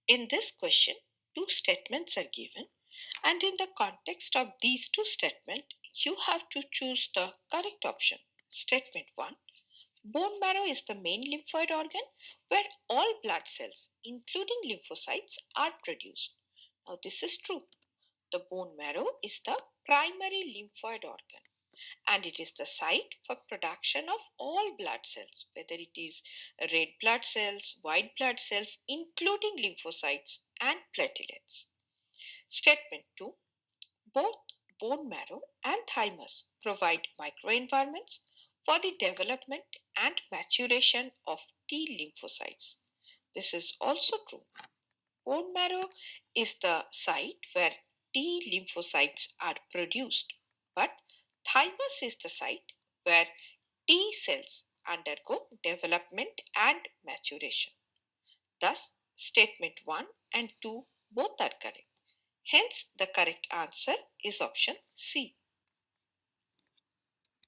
In this question, two statements are given, and in the context of these two statements, you have to choose the correct option. Statement 1. Bone marrow is the main lymphoid organ where all blood cells, including lymphocytes, are produced. Now, this is true. The bone marrow is the primary lymphoid organ and it is the site for production of all blood cells, whether it is red blood cells, white blood cells, including lymphocytes and platelets. Statement 2. Both bone marrow and thymus provide microenvironments for the development and maturation of T lymphocytes. This is also true. Bone marrow is the site where T lymphocytes are produced, but thymus is the site where T cells undergo development and maturation. Thus, statement 1 and 2 both are correct. Hence, the correct answer is option C.